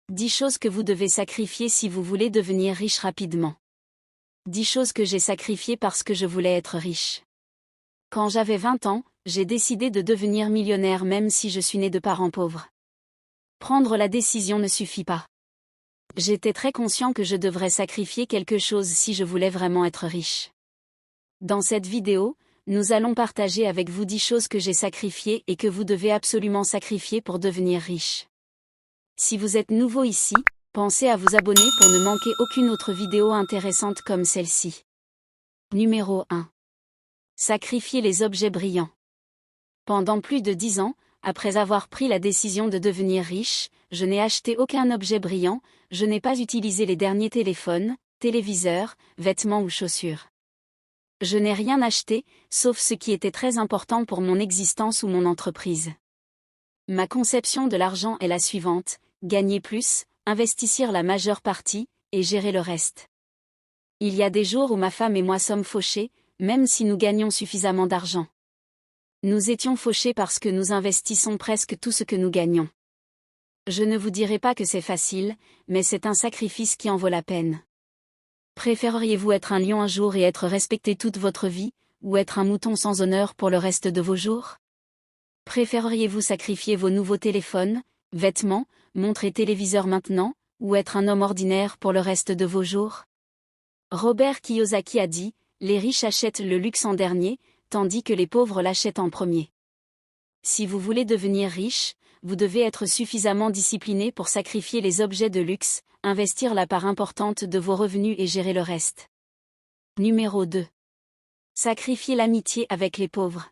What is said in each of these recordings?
10 choses que vous devez sacrifier si vous voulez devenir riche rapidement. 10 choses que j'ai sacrifiées parce que je voulais être riche. Quand j'avais 20 ans, j'ai décidé de devenir millionnaire même si je suis né de parents pauvres. Prendre la décision ne suffit pas. J'étais très conscient que je devrais sacrifier quelque chose si je voulais vraiment être riche. Dans cette vidéo, nous allons partager avec vous 10 choses que j'ai sacrifiées et que vous devez absolument sacrifier pour devenir riche. Si vous êtes nouveau ici, pensez à vous abonner pour ne manquer aucune autre vidéo intéressante comme celle-ci. Numéro 1. Sacrifier les objets brillants. Pendant plus de 10 ans, après avoir pris la décision de devenir riche, je n'ai acheté aucun objet brillant, je n'ai pas utilisé les derniers téléphones, téléviseurs, vêtements ou chaussures. Je n'ai rien acheté, sauf ce qui était très important pour mon existence ou mon entreprise. Ma conception de l'argent est la suivante: gagner plus, investir la majeure partie, et gérer le reste. Il y a des jours où ma femme et moi sommes fauchés, même si nous gagnons suffisamment d'argent. Nous étions fauchés parce que nous investissons presque tout ce que nous gagnons. Je ne vous dirai pas que c'est facile, mais c'est un sacrifice qui en vaut la peine. Préféreriez-vous être un lion un jour et être respecté toute votre vie, ou être un mouton sans honneur pour le reste de vos jours? Préféreriez-vous sacrifier vos nouveaux téléphones, vêtements, montres et téléviseurs maintenant, ou être un homme ordinaire pour le reste de vos jours? Robert Kiyosaki a dit, « Les riches achètent le luxe en dernier, tandis que les pauvres l'achètent en premier. » Si vous voulez devenir riche, vous devez être suffisamment discipliné pour sacrifier les objets de luxe, investir la part importante de vos revenus et gérer le reste. Numéro 2. Sacrifier l'amitié avec les pauvres.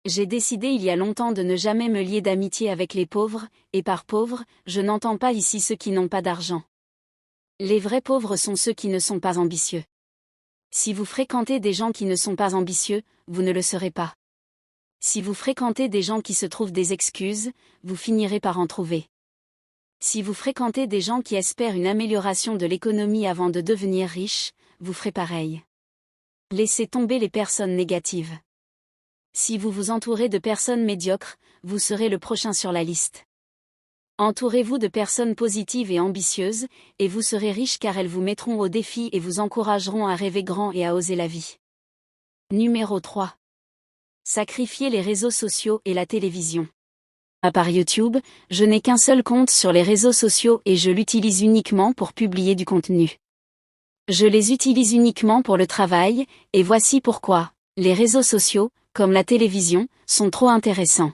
J'ai décidé il y a longtemps de ne jamais me lier d'amitié avec les pauvres, et par pauvres, je n'entends pas ici ceux qui n'ont pas d'argent. Les vrais pauvres sont ceux qui ne sont pas ambitieux. Si vous fréquentez des gens qui ne sont pas ambitieux, vous ne le serez pas. Si vous fréquentez des gens qui se trouvent des excuses, vous finirez par en trouver. Si vous fréquentez des gens qui espèrent une amélioration de l'économie avant de devenir riches, vous ferez pareil. Laissez tomber les personnes négatives. Si vous vous entourez de personnes médiocres, vous serez le prochain sur la liste. Entourez-vous de personnes positives et ambitieuses, et vous serez riche car elles vous mettront au défi et vous encourageront à rêver grand et à oser la vie. Numéro 3. Sacrifier les réseaux sociaux et la télévision. À part YouTube, je n'ai qu'un seul compte sur les réseaux sociaux et je l'utilise uniquement pour publier du contenu. Je les utilise uniquement pour le travail, et voici pourquoi. Les réseaux sociaux, comme la télévision, sont trop intéressants.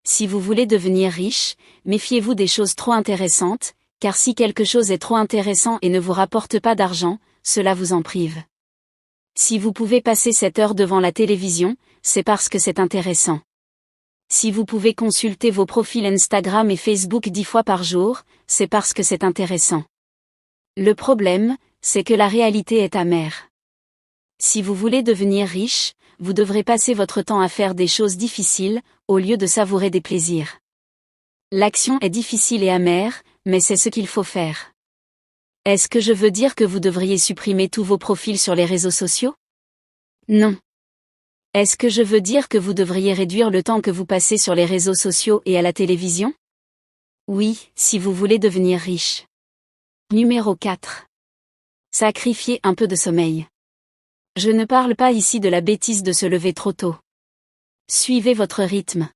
Si vous voulez devenir riche, méfiez-vous des choses trop intéressantes, car si quelque chose est trop intéressant et ne vous rapporte pas d'argent, cela vous en prive. Si vous pouvez passer 7 heures devant la télévision, c'est parce que c'est intéressant. Si vous pouvez consulter vos profils Instagram et Facebook 10 fois par jour, c'est parce que c'est intéressant. Le problème, c'est que la réalité est amère. Si vous voulez devenir riche, vous devrez passer votre temps à faire des choses difficiles, au lieu de savourer des plaisirs. L'action est difficile et amère, mais c'est ce qu'il faut faire. Est-ce que je veux dire que vous devriez supprimer tous vos profils sur les réseaux sociaux? Non. Est-ce que je veux dire que vous devriez réduire le temps que vous passez sur les réseaux sociaux et à la télévision? Oui, si vous voulez devenir riche. Numéro 4. Sacrifier un peu de sommeil. Je ne parle pas ici de la bêtise de se lever trop tôt. Suivez votre rythme.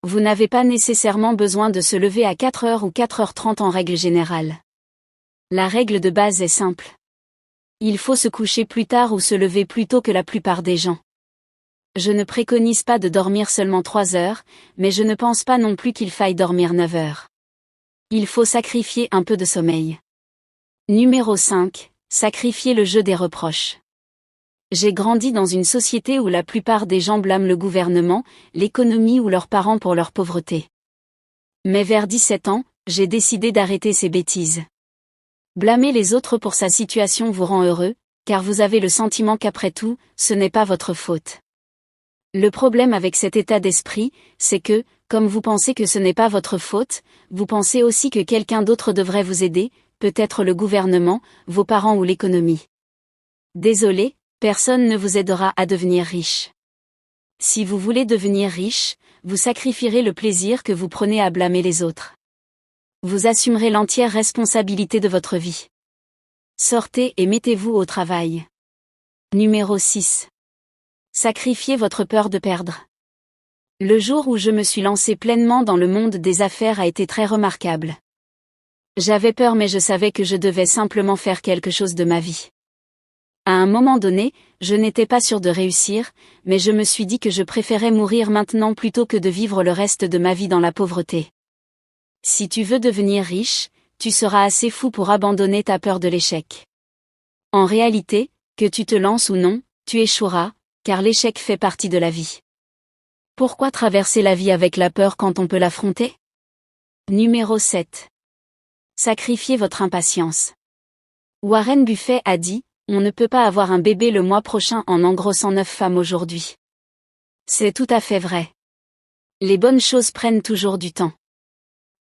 Vous n'avez pas nécessairement besoin de se lever à 4h ou 4h30 en règle générale. La règle de base est simple. Il faut se coucher plus tard ou se lever plus tôt que la plupart des gens. Je ne préconise pas de dormir seulement 3 heures, mais je ne pense pas non plus qu'il faille dormir 9 heures. Il faut sacrifier un peu de sommeil. Numéro 5. Sacrifier le jeu des reproches. J'ai grandi dans une société où la plupart des gens blâment le gouvernement, l'économie ou leurs parents pour leur pauvreté. Mais vers 17 ans, j'ai décidé d'arrêter ces bêtises. Blâmer les autres pour sa situation vous rend heureux, car vous avez le sentiment qu'après tout, ce n'est pas votre faute. Le problème avec cet état d'esprit, c'est que, comme vous pensez que ce n'est pas votre faute, vous pensez aussi que quelqu'un d'autre devrait vous aider, peut-être le gouvernement, vos parents ou l'économie. Désolé, personne ne vous aidera à devenir riche. Si vous voulez devenir riche, vous sacrifierez le plaisir que vous prenez à blâmer les autres. Vous assumerez l'entière responsabilité de votre vie. Sortez et mettez-vous au travail. Numéro 6. Sacrifiez votre peur de perdre. Le jour où je me suis lancé pleinement dans le monde des affaires a été très remarquable. J'avais peur mais je savais que je devais simplement faire quelque chose de ma vie. À un moment donné, je n'étais pas sûr de réussir, mais je me suis dit que je préférais mourir maintenant plutôt que de vivre le reste de ma vie dans la pauvreté. Si tu veux devenir riche, tu seras assez fou pour abandonner ta peur de l'échec. En réalité, que tu te lances ou non, tu échoueras, car l'échec fait partie de la vie. Pourquoi traverser la vie avec la peur quand on peut l'affronter? Numéro 7. Sacrifiez votre impatience. Warren Buffett a dit, on ne peut pas avoir un bébé le mois prochain en engrossant 9 femmes aujourd'hui. C'est tout à fait vrai. Les bonnes choses prennent toujours du temps.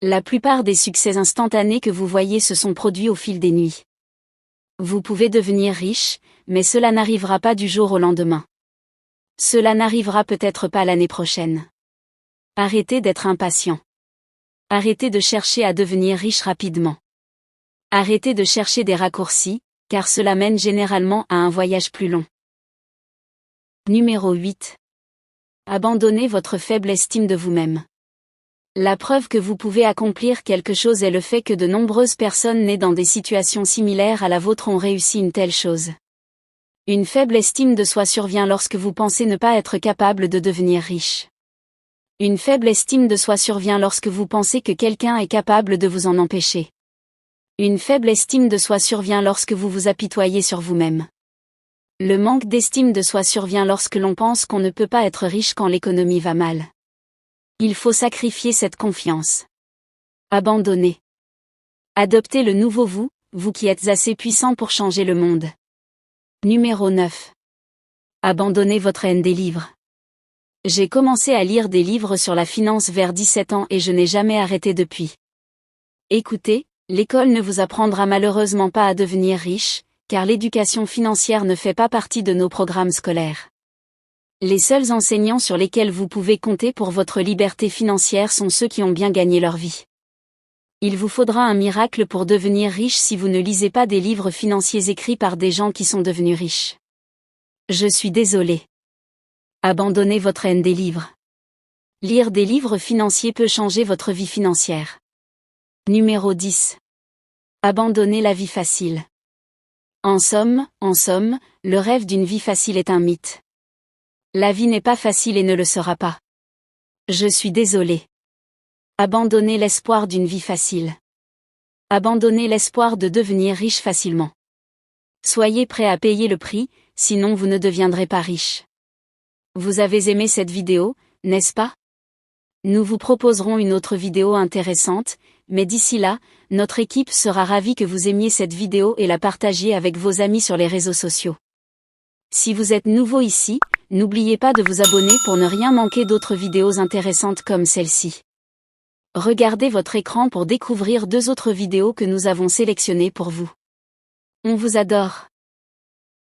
La plupart des succès instantanés que vous voyez se sont produits au fil des nuits. Vous pouvez devenir riche, mais cela n'arrivera pas du jour au lendemain. Cela n'arrivera peut-être pas l'année prochaine. Arrêtez d'être impatient. Arrêtez de chercher à devenir riche rapidement. Arrêtez de chercher des raccourcis, car cela mène généralement à un voyage plus long. Numéro 8. Abandonnez votre faible estime de vous-même. La preuve que vous pouvez accomplir quelque chose est le fait que de nombreuses personnes nées dans des situations similaires à la vôtre ont réussi une telle chose. Une faible estime de soi survient lorsque vous pensez ne pas être capable de devenir riche. Une faible estime de soi survient lorsque vous pensez que quelqu'un est capable de vous en empêcher. Une faible estime de soi survient lorsque vous vous apitoyez sur vous-même. Le manque d'estime de soi survient lorsque l'on pense qu'on ne peut pas être riche quand l'économie va mal. Il faut sacrifier cette confiance. Abandonnez. Adoptez le nouveau vous, vous qui êtes assez puissant pour changer le monde. Numéro 9. Abandonnez votre haine des livres. J'ai commencé à lire des livres sur la finance vers 17 ans et je n'ai jamais arrêté depuis. Écoutez, l'école ne vous apprendra malheureusement pas à devenir riche, car l'éducation financière ne fait pas partie de nos programmes scolaires. Les seuls enseignants sur lesquels vous pouvez compter pour votre liberté financière sont ceux qui ont bien gagné leur vie. Il vous faudra un miracle pour devenir riche si vous ne lisez pas des livres financiers écrits par des gens qui sont devenus riches. Je suis désolé. Abandonnez votre haine des livres. Lire des livres financiers peut changer votre vie financière. Numéro 10. Abandonnez la vie facile. En somme, le rêve d'une vie facile est un mythe. La vie n'est pas facile et ne le sera pas. Je suis désolé. Abandonnez l'espoir d'une vie facile. Abandonnez l'espoir de devenir riche facilement. Soyez prêt à payer le prix, sinon vous ne deviendrez pas riche. Vous avez aimé cette vidéo, n'est-ce pas? Nous vous proposerons une autre vidéo intéressante, mais d'ici là, notre équipe sera ravie que vous aimiez cette vidéo et la partagiez avec vos amis sur les réseaux sociaux. Si vous êtes nouveau ici, n'oubliez pas de vous abonner pour ne rien manquer d'autres vidéos intéressantes comme celle-ci. Regardez votre écran pour découvrir 2 autres vidéos que nous avons sélectionnées pour vous. On vous adore.